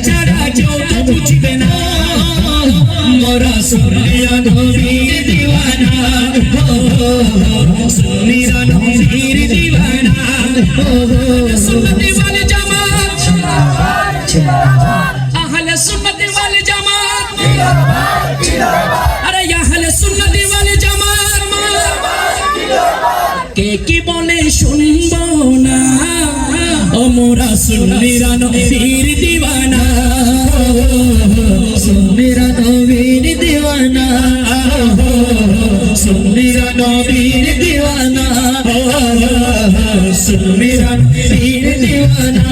ছাড়া কেউ তো বুঝবে না মোরা সোনিয়া নবীর দিওয়ানা সোনিয়া নবীর দিওয়ানা সুন্নতি ওয়াল জামাত আহলে সুন্নতি ওয়াল জামাত আরে আহলে সুন্নতি ওয়াল জামাত কে কি বলে শুনবো না ও মোরা সুন্নিরা নবীর দিওয়ানা সুন্নিরা নবীর দিওয়ানা সুন্নিরা নবীর দিওয়ানা সুন্নিরা নবীর দিওয়ানা